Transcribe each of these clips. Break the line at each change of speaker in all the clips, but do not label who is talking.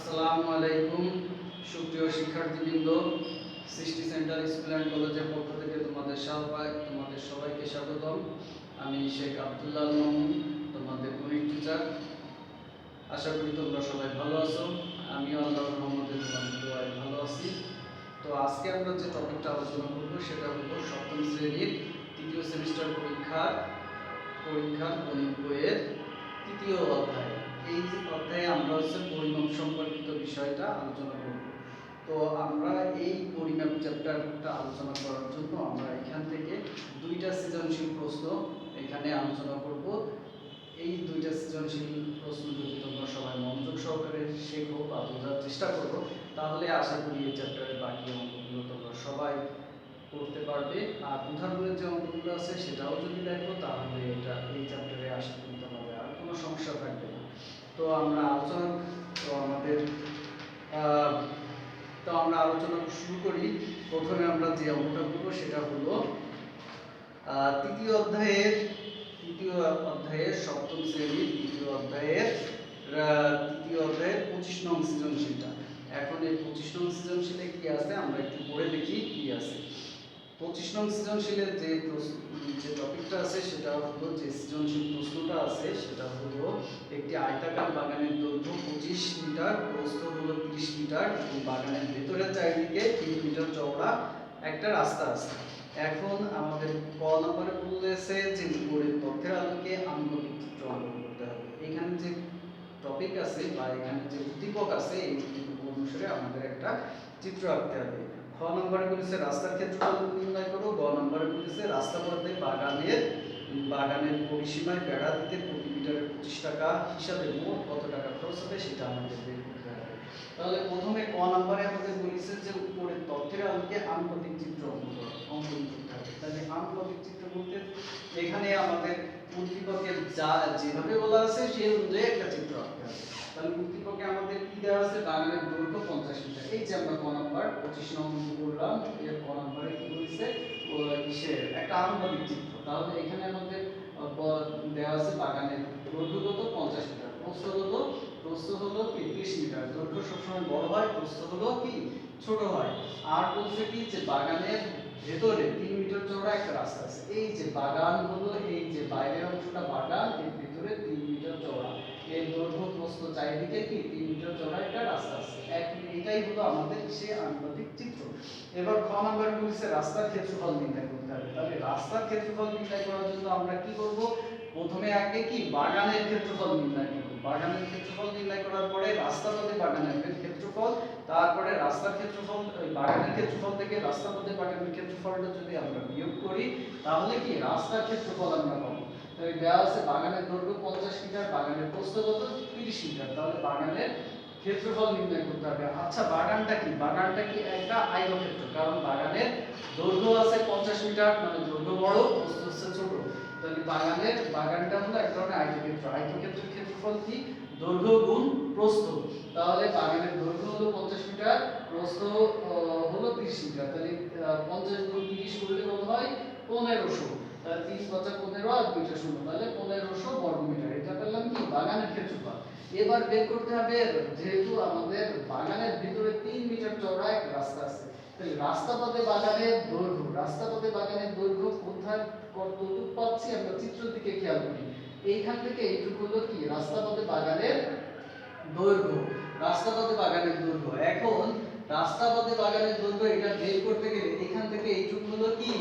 আসসালামু আলাইকুম সুপ্রিয় শিক্ষার্থীবৃন্দ, সৃষ্টি সেন্টার স্কুল অ্যান্ড কলেজের পক্ষ থেকে তোমাদের সবাইকে স্বাগতম। আমি শেখ আব্দুল্লাহ আল মামুন, তোমাদের গণিত টিচার। আশা করি তোমরা সবাই ভালো আছো। আমিও আল্লাহর রহমতে তোমাদের দোয়ায় ভালো আছি। তো আজকে আমরা যে টপিকটা আলোচনা করব সেটা হলো সপ্তম শ্রেণীর তৃতীয় সেমিস্টার পরীক্ষার গণিত বইয়ের তৃতীয় অধ্যায়। এই যে অধ্যায়ে আমরা পরিমাপ সম্পর্কিত বিষয়টা আলোচনা করব। তো আমরা এই পরিমাপ চ্যাপ্টারটা আলোচনা করার জন্য আমরা এখান থেকে দুইটা সৃজনশীল প্রশ্ন এখানে আলোচনা করব। এই দুইটা সৃজনশীল প্রশ্ন যদি তোমরা সবাই মনোযোগ সহকারে শেখো বা বোঝার চেষ্টা করো, তাহলে আশা করি এই চ্যাপ্টারের বাকি অঙ্কগুলো তোমরা সবাই করতে পারবে। আর উদাহরণের যে অঙ্কগুলো আছে সেটাও যদি দেখো, তাহলে এই চ্যাপ্টারে আশা করি তোমাদের আর কোনো সমস্যা থাকবে না। তো আমরা আলোচনা শুরু করি। প্রথমে আমরা যে অঙ্কটা করব সেটা হলো তৃতীয় অধ্যায়ের সপ্তম শ্রেণীর তৃতীয় অধ্যায়ের 25 নং সৃজনশীলটা। এখন এই 25 নং সৃজনশীলে কি আছে আমরা একটু পড়ে দেখি কি আছে। 25 নং সৃজনশীলের যে টপিকটা আছে সেটা হলো, যে সৃজনশীল প্রশ্নটা আছে সেটা হলো, একটি আয়তাকার বাগানের দৈর্ঘ্য 25 মিটার, প্রস্থ হলো 30 মিটার এবং বাগানের ভেতরের চারিদিকে 3 মিটার চওড়া একটা রাস্তা আছে। এখন আমাদের ক নম্বরে বলেছে যে উপরের তথ্যের আলোকে আনুপাতিক চিত্র অঙ্কন করতে হবে। এখানে যে টপিক আছে বা এখানে যে উদ্দীপক আছে, এই উদ্দীপক অনুসারে আমাদের একটা চিত্র আঁকতে হবে। খ নম্বরে বলেছে রাস্তার ক্ষেত্রফল নির্ণয় করো। গ নম্বরে বলেছে রাস্তা পথে বাগানের পরিসীমায় বেড়া দিতে প্রতি মিটারে 25 টাকা হিসাবে মোট কত টাকা খরচ হবে সেটা আমাদের বের করতে হবে। তাহলে প্রথমে ক নম্বরে আমাদের বলেছে যে উপরের তথ্যের আলোকে আনুপাতিক চিত্র অঙ্কন করতে হবে। তাহলে আনুপাতিক চিত্র বলতে এখানে আমাদের উদ্দীপকে যেভাবে বলা আছে সেই অনুযায়ী একটা চিত্র আঁকতে হবে। তাহলে উদ্দীপকে আমাদের কি দেওয়া আছে, বাগানের দৈর্ঘ্য 50 মিটার। এই যে আমরা ক নম্বর 25 নম্বর বললাম, এর ক নম্বরে কি বলেছে, কিসের একটা আনুপাতিক চিত্র। তাহলে এখানে আমাদের দেওয়া আছে বাগানের দৈর্ঘ্য কত, 50 মিটার, প্রস্থ হলো 30 মিটার। দৈর্ঘ্য সবসময় বড় হয়, প্রস্থ হলো কি ছোট হয়। আর বলছে কি যে বাগানের ভেতরে 3 মিটার চওড়া একটা রাস্তা আছে। এই যে বাগান হলো, এই যে বাইরের অংশটা বাগান, এর ভিতরে 3 মিটার চওড়া, এর দৈর্ঘ্য প্রস্থ চারিদিকে কি 3 মিটার চওড়া একটা রাস্তা আছে। এটাই হলো আমাদের সেই আনুপাতিক চিত্র। এবার খ নম্বরে বলেছে রাস্তার ক্ষেত্রফল নির্ণয় করতে হবে। তাহলে রাস্তার ক্ষেত্রফল নির্ণয় করার জন্য আমরা কি করব, প্রথমে আগে কি বাগানের ক্ষেত্রফল নির্ণয় করব। বাগানের ক্ষেত্রফল নির্ণয় করার পরে রাস্তা পথে বাগানের ক্ষেত্রফল, তারপরে রাস্তার ক্ষেত্রফল, ওই বাগানের ক্ষেত্রফল থেকে রাস্তা পথে বাগানের ক্ষেত্রফলটা যদি আমরা বিয়োগ করি, তাহলে কি রাস্তার ক্ষেত্রফল আমরা পাবো। তাহলে দেওয়া আছে বাগানের দৈর্ঘ্য 50 মিটার, বাগানের প্রস্থ কত 30 মিটার। তাহলে বাগানের ক্ষেত্রফল নির্ণয় করতে হবে। আচ্ছা বাগানটা কি একটা আয়তক্ষেত্র, কারণ বাগানের দৈর্ঘ্য আছে 50 মিটার, মানে দৈর্ঘ্য বড়, প্রস্থ হচ্ছে ছোট। তাহলে বাগানটা হলো এক ধরনের আয়তক্ষেত্র। আয়তক্ষেত্রের ক্ষেত্রফল কি, দৈর্ঘ্য গুণ প্রস্থ। তাহলে বাগানের দৈর্ঘ্য হলো 50 মিটার, প্রস্থ হলো 30 মিটার। তাহলে 50 গুণ 30 করলে কত হয়, 1500। তাহলে 3 × 5 = 15 আর 2টা শূন্য, তাহলে 1500 বর্গ মিটার। এটা পেলাম কি বাগানের ক্ষেত্রফল। এবার বের করতে হবে, যেহেতু আমাদের বাগানের ভিতরে 3 মিটার চওড়া একটা রাস্তা আছে, তাহলে রাস্তা পথে বাগানের দৈর্ঘ্য কোথায় কতটুকু পাচ্ছি আমরা চিত্রের দিকে খেয়াল করি। এইখান থেকে এইটুকু হলো কি রাস্তা পথে বাগানের দৈর্ঘ্য। এখন রাস্তা পথে বাগানের দৈর্ঘ্য এটা বের করতে গেলে এখান থেকে এইটুকু হলো কি,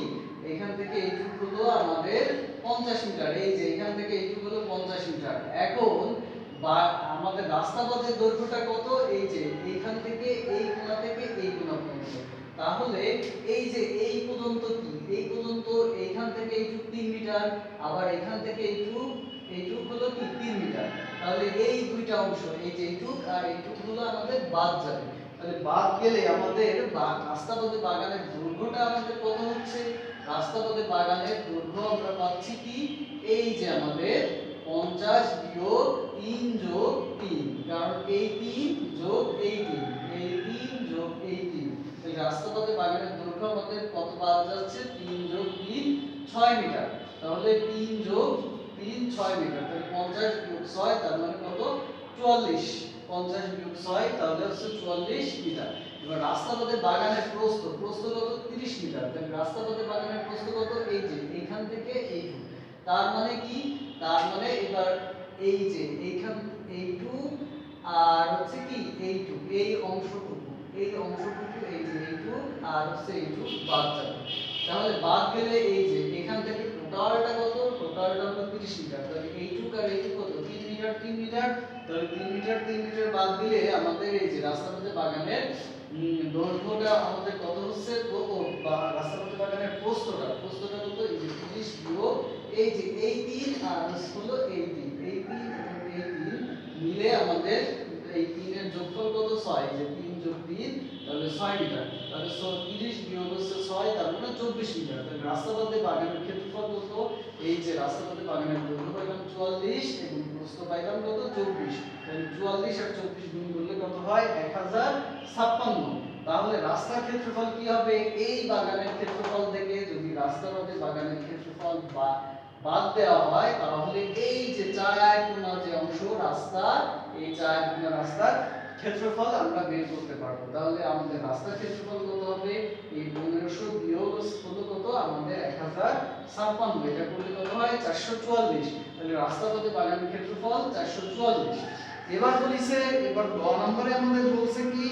এখান থেকে এইটুকু হলো আমাদের 50 মিটার। এই যে এখান থেকে এইটুকু হলো 50 মিটার। এখন আমাদের রাস্তা পথের দৈর্ঘ্যটা কত, এই যে এইখান থেকে এই কোণা থেকে এই কোণা পর্যন্ত। তাহলে এই যে এই পর্যন্ত কি, এই পর্যন্ত এইখান থেকে এইটুক 3 মিটার, আবার এখান থেকে এইটুক হলো কি 3 মিটার। তাহলে এই দুইটা অংশ, এই যে এইটুক আর এইটুক হলো আমাদের বাদ যাবে। তাহলে বাদ গেলে আমাদের রাস্তা পথে বাগানের দৈর্ঘ্যটা আমাদের কত হচ্ছে, রাস্তা পথে বাগানের দৈর্ঘ্য আমরা পাচ্ছি কি, এই যে আমাদের 50 বিয়োগ 3 যোগ 3, কারণ এই 3 যোগ এই 3, এই 3 যোগ এই 3। তাহলে রাস্তা পথে বাগানের দৈর্ঘ্য আমাদের কত পাওয়া যাচ্ছে, 3 যোগ 3 6 মিটার। তাহলে 3 যোগ 3 6 মিটার। তাহলে 50 বিয়োগ 6 তার মানে কত, 44। 50 বিয়োগ 6 তাহলে হচ্ছে 44 মিটার। এবার রাস্তা পথে বাগানের প্রস্থ কত 30 মিটার। তাহলে রাস্তা পথে বাগানের প্রস্থ কত, এই যে এইখান থেকে এইটুকু, তার মানে কি, তার মানে এবার এই যে এইখান এইটু আর হচ্ছে কি এইটু, এই অংশটুকু এই যে এইটু আর হচ্ছে এইটু বাদ যাবে। তাহলে বাদ গেলে এই যে এখান থেকে টোটালটা কত, টোটালটা হলো 30 মিটার। তাহলে এইটুক আর এইটুক কত, 3 মিটার 3 মিটার। তাহলে 3 মিটার 3 মিটার বাদ দিলে আমাদের এই যে রাস্তা পথে বাগানের দৈর্ঘ্যটা আমাদের কত হচ্ছে, কত বা রাস্তা পথে বাগানের প্রস্থটা কত, এই যে 30 বিয়োগ এই যে এই 3 আর হলো এই 3, এই 3 এবং এই 3 মিলে আমাদের এই 3 এর যোগফল কত, 6। এই যে 3 যোগ 3 তাহলে 6 মিটার। তাহলে 30 বিয়োগ হচ্ছে 6 তার মানে 24 মিটার। তাহলে রাস্তা পথে বাগানের ক্ষেত্রফল কত, এই যে রাস্তা পথে বাগানের দৈর্ঘ্য পাইলাম 44 এবং প্রস্থ পাইলাম কত, 24। তাহলে 44 আর 24 গুণ করলে কত হয়, 1056। তাহলে রাস্তার ক্ষেত্রফল কি হবে, এই বাগানের ক্ষেত্রফল থেকে যদি রাস্তা পথে বাগানের ক্ষেত্রফল বাদ দেওয়া হয় তাহলে এই যে 4 কোণা যে অংশ রাস্তা, এই 4 কোণা রাস্তার ক্ষেত্রফল আমরা বের করতে পারবো। তাহলে আমাদের রাস্তার ক্ষেত্রফল কত হবে, এই 1500 বিয়োগ কত কত আমাদের 1056, এটা করলে কত হয় 444। তাহলে রাস্তা পথে বাগানের ক্ষেত্রফল 444। এবার বলিছে, এবার 2 নম্বরে আমাদের বলছে কি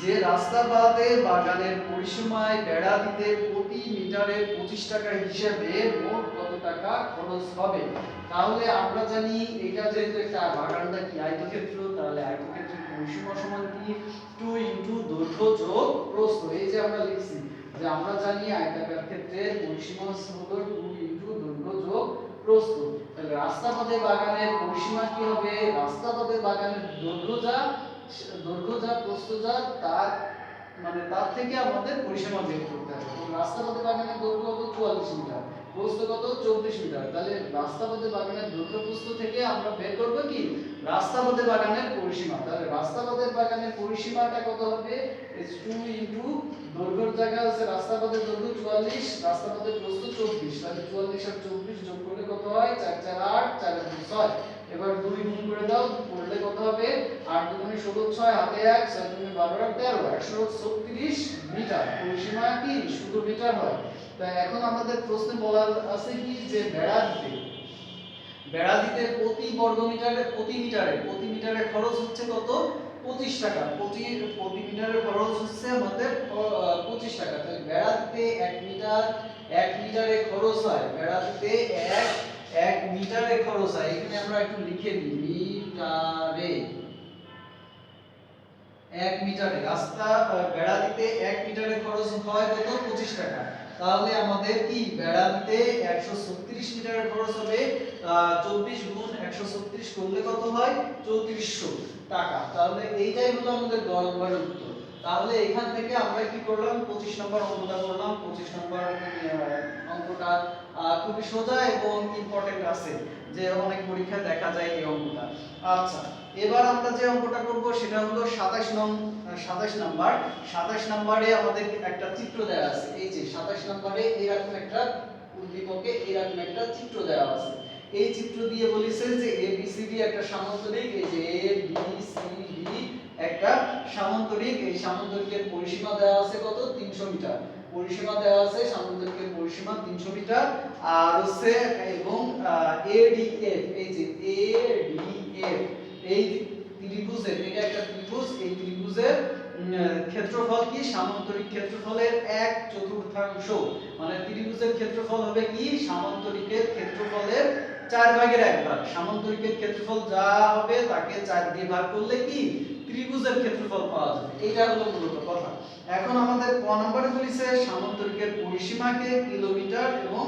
যে রাস্তা পথে বাগানের পরিসীমায় বেড়া দিতে প্রতি মিটারে 25 টাকা হিসেবে মোট কত টাকা খরচ হবে। তাহলে আমরা জানি এটা যেহেতু একটা বাগানটা কি আয়তক্ষেত্র, তাহলে আয়তক্ষেত্রের পরিসীমা সমান কি 2 দৈর্ঘ্য যোগ প্রস্থ। এই যে আমরা লিখছি যে আমরা জানি আয়তাকার ক্ষেত্রের পরিসীমা হলো 2 দৈর্ঘ্য যোগ প্রস্থ। তাহলে রাস্তা পথে বাগানের পরিসীমা কি হবে, রাস্তা পথে বাগানের দৈর্ঘ্য যা প্রস্থ যা তার মানে তার থেকে আমাদের পরিসীমা বের করতে হবে। তো রাস্তা পথে বাগানের দৈর্ঘ্য কত, 44 মিটার, প্রস্থ কত, 24 মিটার। তাহলে রাস্তা পথে বাগানের দৈর্ঘ্য প্রস্থ থেকে আমরা বের করব কি, রাস্তা পথে বাগানের পরিসীমা। তাহলে রাস্তা পথে বাগানের পরিসীমাটা কত হবে, 2 দৈর্ঘ্যের জায়গায় আছে রাস্তা পথের দৈর্ঘ্য 44, রাস্তা পথের প্রস্থ 24। তাহলে 44 আর 24 যোগ করলে কত হয়, 4 4 8 4 2 6। এবার 2 গুণ করে দাও, করলে কত হবে, 8 2 16 6 হাতে 1 6 2 12 আর 13 136 মিটার। পরিসীমা কি শুধু মিটার হয়। তাই এখন আমাদের প্রশ্নে বলা আছে কি যে বেড়া দিতে প্রতি বর্গ মিটারে প্রতি মিটারে খরচ হচ্ছে কত, 25 টাকা। প্রতি মিটারে খরচ হচ্ছে আমাদের 25 টাকা। তাহলে বেড়া দিতে 1 মিটারে খরচ হয়, বেড়া দিতে 1 মিটারে খরচ হয়। এখানে আমরা একটু লিখে দিই মিটারে, 1 মিটারে রাস্তা বেড়া দিতে 1 মিটারে খরচ হয় কত, 25 টাকা। তাহলে আমাদের কি বেড়া দিতে 136 মিটারের খরচ হবে, 24 গুণ 136 করলে কত হয়, 3400 টাকা। তাহলে এইটাই হলো আমাদের 2 নম্বরের উত্তর। তাহলে এখান থেকে আমরা কি করলাম, 25 নম্বর অঙ্কটা করলাম। 25 নম্বর অঙ্কটা খুবই সোজা এবং ইম্পর্টেন্ট আছে, যে অনেক পরীক্ষায় দেখা যায় এই অঙ্কটা। আচ্ছা, এবার আমরা যে অঙ্কটা করব সেটা হলো 27 নাম্বার। 27 নম্বরে আমাদের একটা চিত্র দেওয়া আছে। এই যে 27 নম্বরে এরকম একটা উদ্দীপকে এরকম একটা চিত্র দেওয়া আছে। এই চিত্র দিয়ে বলেছে যে ABCD একটা সামান্তরিক, এই যে ABCD একটা সামান্তরিক, এই সামান্তরিকের পরিসীমা দেওয়া আছে কত, 300 মিটার। পরিসীমা দেওয়া আছে, সামান্তরিকের পরিসীমা 300 মিটার। আর হচ্ছে এবং ADF, এই যে ADF এই ত্রিভুজের, এটা একটা ত্রিভুজ, এই ত্রিভুজের ক্ষেত্রফল কি, সামান্তরিক ক্ষেত্রফলের 1/4। মানে ত্রিভুজের ক্ষেত্রফল হবে কি, সামান্তরিকের ক্ষেত্রফলের 4 ভাগের 1 ভাগ। সামান্তরিকের ক্ষেত্রফল যা হবে তাকে 4 দিয়ে ভাগ করলে কি ত্রিভুজের ক্ষেত্রফল পাওয়া যাবে। এইটা হলো মূলত কথা। এখন আমাদের ক নম্বরে বলেছে সামান্তরিকের পরিসীমাকে কিলোমিটার এবং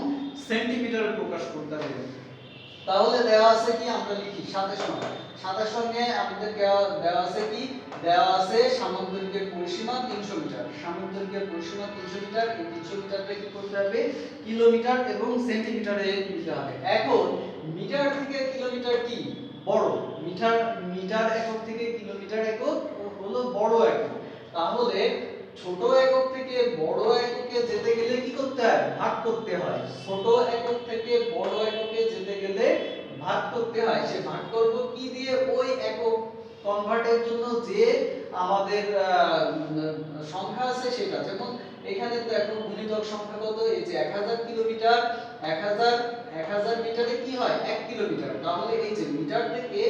সেন্টিমিটারে প্রকাশ করতে হবে। তাহলে দেওয়া আছে কি, আমরা লিখি 27 সঙ্গে আমাদের দেওয়া আছে কি, দেওয়া আছে সামান্তরিকের পরিসীমা 300 মিটার। সামান্তরিকের পরিসীমা 300 মিটার, এই 300 মিটারকে কি করতে হবে, কিলোমিটার এবং সেন্টিমিটারে নিতে হবে। এখন মিটার থেকে কিলোমিটার কি বড়, মিটার একক থেকে কিলোমিটার একক হলো বড় একক। তাহলে ছোট একক থেকে বড় এককে যেতে গেলে কি করতে হয়, ভাগ করতে হয়। ছোট একক থেকে বড় এককে যেতে গেলে ভাগ করতে হয়। সে ভাগ করব কি দিয়ে, ওই একক কনভার্টের জন্য যে আমাদের সংখ্যা আছে সেটা, যেমন এখানে দেখো গুণিতক সংখ্যা কত, এই যে 1000 কিলোমিটার, 1000 মিটারে কি হয় 1 কিলোমিটার। তাহলে এই যে মিটার থেকে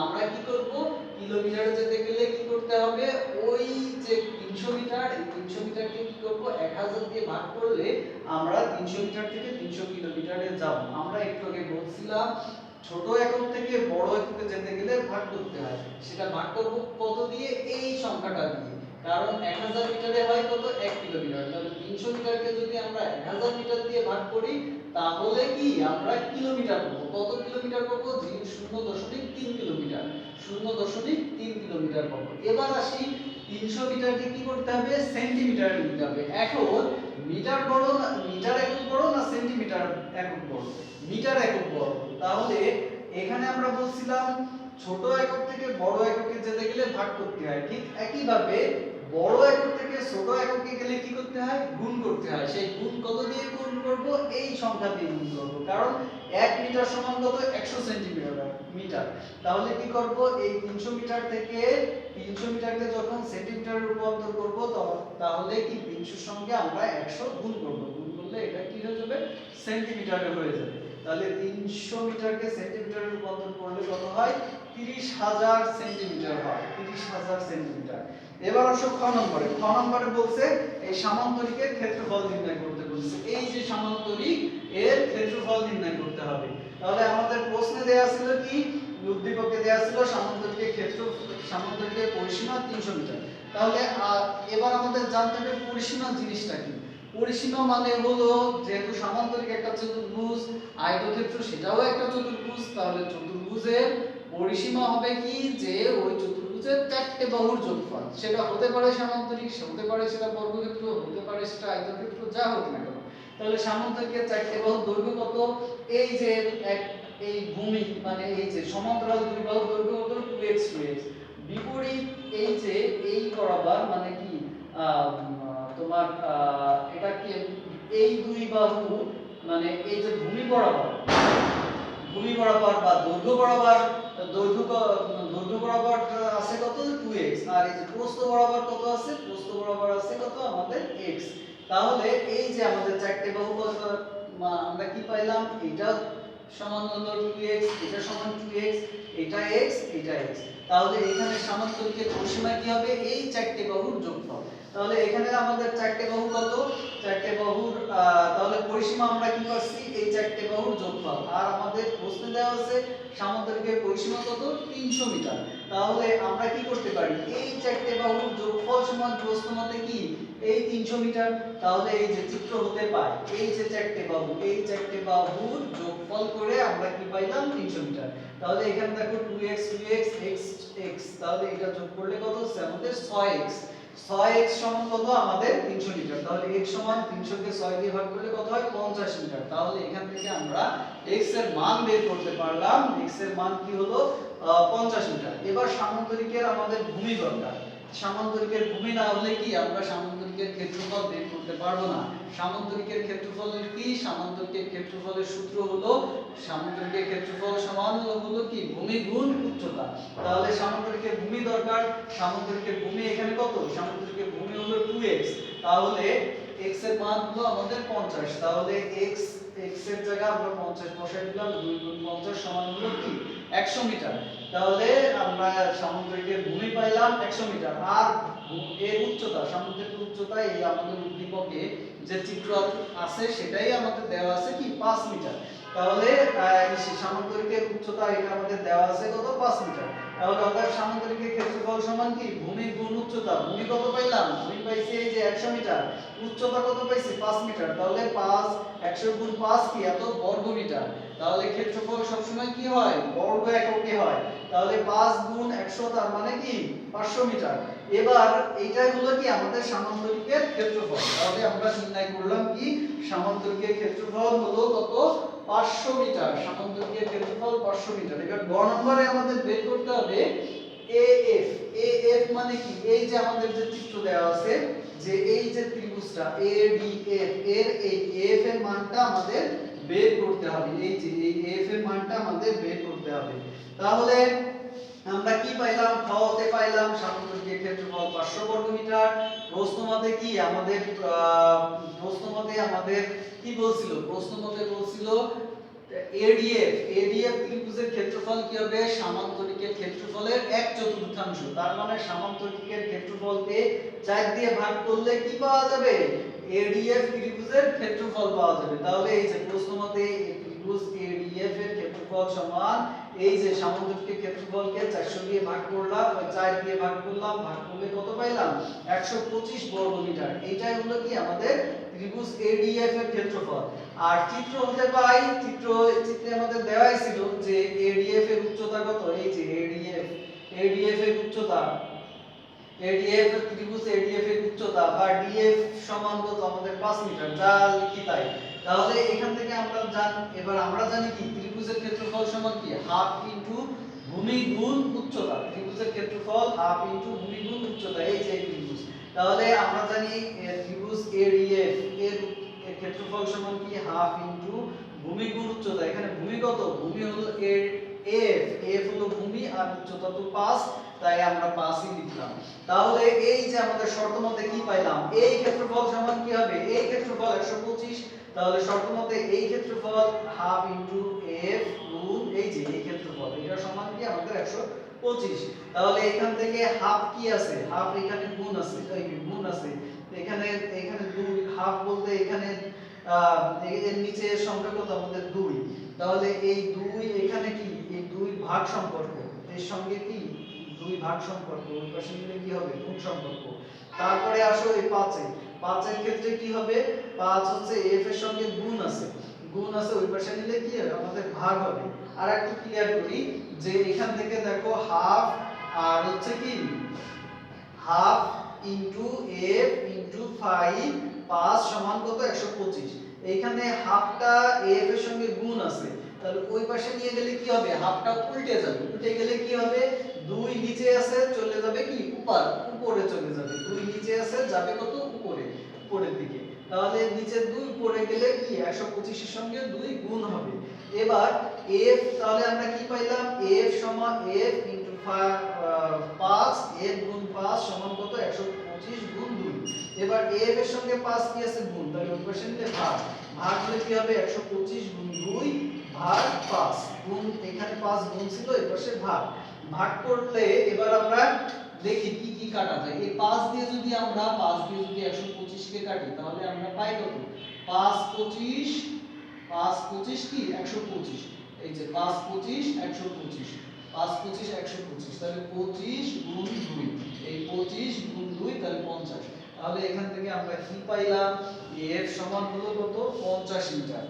আমরা কি করব, কিলোমিটারে যেতে গেলে কি করতে হবে, ওই যে 300 মিটার, এই 300 মিটারকে কি করব 1000 দিয়ে ভাগ করলে আমরা 300 মিটার থেকে 300 কিলোমিটারে যাব। আমরা একটু আগে বলছিলাম ছোট একক থেকে বড় এককে যেতে গেলে ভাগ করতে হয়, সেটা ভাগ করব কত দিয়ে, এই সংখ্যাটা দিয়ে। কারণ 1000 মিটারে হয় কত 1 কিলোমিটার, তাহলে 300 মিটারকে যদি আমরা 1000 মিটার দিয়ে ভাগ করি তাহলে কি আমরা কিলোমিটার পাবো। কত কিলোমিটার পাবো, 0.3 কিলোমিটার, 0.3 কিলোমিটার পাবো। এবার আসি 300 মিটারকে কি করতে হবে, সেন্টিমিটারে নিতে হবে। এখন মিটার বড় না, মিটার একক বড় না সেন্টিমিটার একক বড়, মিটার একক বড়। তাহলে এখানে আমরা বলছিলাম ছোট একক থেকে বড় এককে যেতে গেলে ভাগ করতে হয়, ঠিক একই ভাবে বড় একক থেকে ছোট এককে গেলে কি করতে হয়, গুণ করতে হয়। সেই গুণ কত দিয়ে গুণ করব, এই সংখ্যা দিয়ে গুণ করব, কারণ 1 মিটার সমান কত 100 সেন্টিমিটার মিটার। তাহলে কি করব, এই 300 মিটার থেকে 300 মিটারকে যখন সেন্টিমিটারে রূপান্তর করব তাহলে কি 300 এর সঙ্গে আমরা 100 গুণ করব, গুণ করলে এটা কি হয়ে যাবে, সেন্টিমিটারে হয়ে যাবে। তাহলে 300 মিটারকে সেন্টিমিটারে রূপান্তর করলে কত হয়, 30000 সেন্টিমিটার হয়, 30000 সেন্টিমিটার। এবার আসো খ নম্বরে। খ নম্বরে বলছে এই সামান্তরিকের ক্ষেত্রফল নির্ণয় করতে বলছে। এই যে সামান্তরিক এর ক্ষেত্রফল নির্ণয় করতে হবে। তাহলে আমাদের প্রশ্নে দেয়া ছিল কি, উদ্দীপকে দেয়া ছিল সামান্তরিকের সামান্তরিকের পরিসীমা 300 মিটার। তাহলে এবার আমাদের জানতে হবে পরিসীমা জিনিসটা কি। পরিসীমা মানে হলো, যেহেতু সামান্তরিক একটা চতুর্ভুজ, আয়তক্ষেত্র সেটাও একটা চতুর্ভুজ, তাহলে চতুর্ভুজের পরিসীমা হবে কি, যে ওই চতুর্ভুজের চারটে বাহুর যোগফল। সেটা হতে পারে সামান্তরিক, হতে পারে সেটা বর্গক্ষেত্র, হতে পারে সেটা আয়তক্ষেত্র, যা হোক না কেন। তাহলে সামান্তরিকের চারটে বাহুর দৈর্ঘ্য কত, এই যে এই ভূমি মানে এই যে সমান্তরাল দুই বাহুর দৈর্ঘ্য কত 2x 2x। বিপরীত এই যে এই বরাবর মানে কি তোমার এটা কি, এই দুই বাহু মানে এই যে ভূমি বরাবর বা দৈর্ঘ্য বরাবর আছে কত 2x, আর এই যে প্রস্থ বরাবর কত আছে, প্রস্থ বরাবর আছে কত আমাদের x। তাহলে এই যে আমাদের চারটে বাহু কত আমরা কি পাইলাম, এটা সমান হলো 2x, এটা সমান 2x, এটা x, এটা x। তাহলে এখানে সামান্তরিকের পরিসীমা কি হবে, এই চারটে বাহুর যোগফল। তাহলে এখানে আমাদের চারটে বাহু কত, চারটে বাহুর তাহলে পরিসীমা আমরা কি করছি, এই চারটে বাহুর যোগফল। আর আমাদের প্রশ্নে দেওয়া আছে সামান্তরিকের পরিসীমা কত 300 মিটার। তাহলে আমরা কি করতে পারি, এই চারটে বাহুর যোগফল সমান প্রশ্ন মতে কি এই 300 মিটার। তাহলে এই যে চিত্র হতে পায় এই যে চারটে বাহু, এই চারটে বাহুর যোগফল করে আমরা কি পাইলাম 300 মিটার। তাহলে এখানে দেখো 2x 2x x x, তাহলে এটা যোগ করলে কত হচ্ছে আমাদের 6x, 6x সমান কত আমাদের 300 মিটার। তাহলে x সমান 300 কে 6 দিয়ে ভাগ করলে কত হয় 50 মিটার। তাহলে এখান থেকে আমরা x এর মান বের করতে পারলাম, x এর মান কি হলো 50 মিটার। এবার সামান্তরিকের আমাদের ভূমি দরকার। সামান্তরিকের ভূমি না হলে কি আমরা সামান্তরিকের ক্ষেত্রফল বের করতে পারবো না। সামান্তরিকের ক্ষেত্রফলের কি, সামান্তরিকের ক্ষেত্রফলের সূত্র হলো সামান্তরিকের ক্ষেত্রফল সমান হলো কি ভূমি গুণ উচ্চতা। তাহলে সামান্তরিকের ভূমি দরকার, সামান্তরিকের ভূমি এখানে কত, সামান্তরিকের ভূমি হলো 2x। তাহলে x এর মান হলো আমাদের 50। তাহলে x এর জায়গায় আমরা 50 বসাই দিলাম, 2 গুণ 50 সমান হলো কি 100 মিটার। তাহলে আমরা সামুদ্রিকের ভূমি পাইলাম 100 মিটার। আর এর উচ্চতা, সামুদ্রিক উচ্চতা এই আমাদের উদ্দীপকে যে চিত্র আছে সেটাই আমাদের দেওয়া আছে কি 5 মিটার। তাহলে সামুদ্রিকের উচ্চতা এটা আমাদের দেওয়া আছে কত 5 মিটার। তাহলে আমাদের সামুদ্রিকের ক্ষেত্রফল সমান কি ভূমি গুণ উচ্চতা। ভূমি কত পাইলাম, ভূমি পাইছি এই যে 100 মিটার, উচ্চতা কত পাইছি 5 মিটার। তাহলে 5 100 গুণ 5 কি এত বর্গ মিটার। তাহলে ক্ষেত্রফল সব সময় কি হয় বর্গ এককে হয়। তাহলে 5 গুণ 100 তার মানে কি 500 মিটার। এবার এইটাই হলো কি আমাদের সামান্তরিকের ক্ষেত্রফল। তাহলে আমরা নির্ণয় করলাম কি সামান্তরিকের ক্ষেত্রফল হলো কত 500 মিটার। সামান্তরিকের ক্ষেত্রফল 500 মিটার। এবার গ নম্বরে আমাদের বের করতে হবে AF। AF মানে কি, এই যে আমাদের যে চিত্র দেওয়া আছে যে এই যে ত্রিভুজটা ADF এর এই AF এর মানটা আমাদের বের করতে হবে। এই যে এই AF এর মানটা আমাদের বের করতে হবে। তাহলে
আমরা কি পাইলাম, খতে পাইলাম সামান্তরিকের ক্ষেত্রফল 500 বর্গমিটার। প্রশ্নমতে কি আমাদের প্রশ্নমতে আমাদের কি বলছিল, প্রশ্নমতে বলছিল এডিএফ ত্রিভুজের ক্ষেত্রফল কি হবে, সামান্তরিকের ক্ষেত্রফলের 1/4। তার মানে সামান্তরিকের ক্ষেত্রফলকে 4 দিয়ে ভাগ করলে কি পাওয়া যাবে, এডিএফ ত্রিভুজের ক্ষেত্রফল পাওয়া যাবে। তাহলে এই যে প্রশ্নমতে ত্রিভুজ এডিএফ এর ক্ষেত্রফল সমান এই যে সামান্তরিকের ক্ষেত্রফলকে 400 দিয়ে ভাগ করলাম, 4 দিয়ে ভাগ করলাম, ভাগ করলে কত পাইলাম, 125 বর্গমিটার। এইটাই হলো কি আমাদের ত্রিভুজ এডিএফ এর ক্ষেত্রফল। আর চিত্র হতে পাই, চিত্রে আমাদের দেওয়াই ছিল যে এডিএফ এর উচ্চতা কত, এই যে এডিএফ এর উচ্চতা, এডিএফ ত্রিভুজ এডিএফ এর উচ্চতা বা ডিএফ সমান কত আমাদের 5 মিটার, যা লিখি তাই। তাহলে এখান থেকে এবার আমরা জানি কি ত্রিভুজের ক্ষেত্রফল সমান কি হাফ ইনটু ভূমি গুণ উচ্চতা। ত্রিভুজের ক্ষেত্রফল হাফ ইনটু ভূমি গুণ উচ্চতা, এই যে ত্রিভুজ। তাহলে আমরা জানি ত্রিভুজ এডিএফ এর ক্ষেত্রফল সমান কি হাফ ইনটু ভূমি গুণ উচ্চতা। এখানে ভূমি কত, ভূমি হলো এফ হলো ভূমি আর উচ্চতা তো 5, তাই আমরা 5ই লিখলাম। তাহলে এই যে আমাদের শর্ত মতে কি পাইলাম, এই ক্ষেত্রফল সমান কি হবে, এই ক্ষেত্রফল 125। তাহলে শর্ত মতে এই ক্ষেত্রফল হাফ ইনটু এফ গুণ এই যে এই ক্ষেত্রফল, এটা সমান কি আমাদের 125। তাহলে এখান থেকে হাফ কি আছে, হাফ এখানে গুণ আছে, এই গুণ আছে এখানে, এখানে 2 হাফ বলতে এখানে এর নিচে সংখ্যা কত আমাদের 2। তাহলে এই 2 এখানে কি, এই 2 ভাগ সম্পর্ক, এর সঙ্গে কি 2 ভাগ সম্পর্ক, ওই পাশে নিলে কি হবে গুণ সম্পর্ক। তারপরে আসো এই 5 এর ক্ষেত্রে কি হবে, 5 হচ্ছে f এর সঙ্গে গুণ আছে, ওই পাশে নিলে কি হবে আমাদের ভাগ হবে। আর একটু ক্লিয়ার করি যে এখান থেকে দেখো হাফ আর হচ্ছে কি হাফ ইনটু f ইনটু 5, 5 সমান কত 125। এইখানে হাফটা f এর সঙ্গে গুণ আছে, তাহলে ওই পাশে নিয়ে গেলে কি হবে, হাফটা উল্টে যাবে, উল্টে গেলে কি হবে 2 নিচে আছে চলে যাবে কি উপরে চলে যাবে, 2 নিচে আছে যাবে কত উপরের দিকে। তাহলে নিচে 2 উপরে গেলে কি 125 এর সঙ্গে 2 গুণ হবে। এবার f, তাহলে আমরা কি পাইলাম, f সমান f ইনটু 5, f গুণ 5 সমান কত 125 গুণ 2। এবার f এর সঙ্গে 5 কি আছে গুণ, তাহলে ওই পাশে নিলে ভাগ হলে কি হবে 125 গুণ 2 ভাগ 5 গুণ, এখানে 5 গুণ ছিল এই পাশে ভাগ করলে এবার আমরা দেখি কি কি কাটা যায়। এই 5 দিয়ে যদি 125 কে কাটি তাহলে আমরা পাই কত, 5 25 কি 125, এই যে 5 25 125, 5 25 125, তাহলে 25 গুণ 2, এই 25 গুণ 2 তাহলে 50। তাহলে এখান থেকে আমরা কি পাইলাম, f সমান হলো কত 50 মিটার।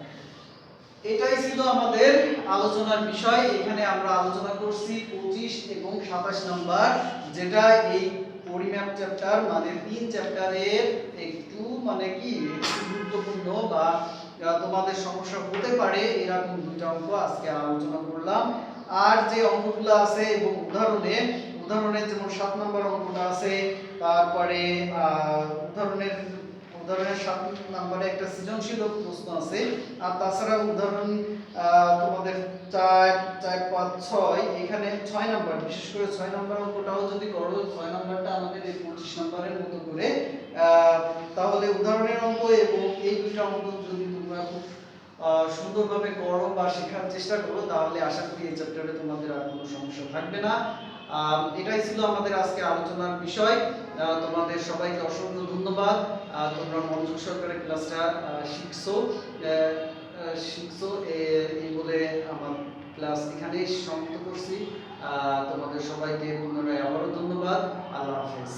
এটাই ছিল আমাদের আলোচনার বিষয়। এখানে আমরা আলোচনা করছি 25 এবং 27 নাম্বার, যেটা এই পরিমাপ চ্যাপ্টার মানে 3 চ্যাপ্টারের একটু মানে কি একটু গুরুত্বপূর্ণ বা তোমাদের সমস্যা হতে পারে এরকম দুইটা অঙ্ক আজকে আলোচনা করলাম। আর যে অঙ্কগুলো আছে এবং উদাহরণের যেমন 7 নাম্বার অঙ্কটা আছে, তারপরে উদাহরণের 7 নম্বরে একটা সৃজনশীল প্রশ্ন আছে। আর তাছাড়া উদাহরণ তোমাদের 4 4 5 6, এখানে 6 নাম্বার, বিশেষ করে 6 নাম্বার অঙ্কটাও যদি করো, 6 নাম্বারটা আমাদের এই 25 নাম্বারের মতো করে, তাহলে উদাহরণের অঙ্ক এবং এই দুইটা অঙ্ক যদি তোমরা খুব সুন্দরভাবে করো বা শেখার চেষ্টা করো, তাহলে আশা করি এই চ্যাপ্টারে তোমাদের আর কোনো সমস্যা থাকবে না। এটাই ছিল আমাদের আজকে আলোচনার বিষয়। তোমাদের সবাইকে অসংখ্য ধন্যবাদ। তোমরা মনোযোগ সহকারে ক্লাসটা শিখছো এই বলে আমার ক্লাস এখানেই সমাপ্ত করছি। তোমাদের সবাইকে পুনরায় আবারও ধন্যবাদ। আল্লাহ হাফেজ।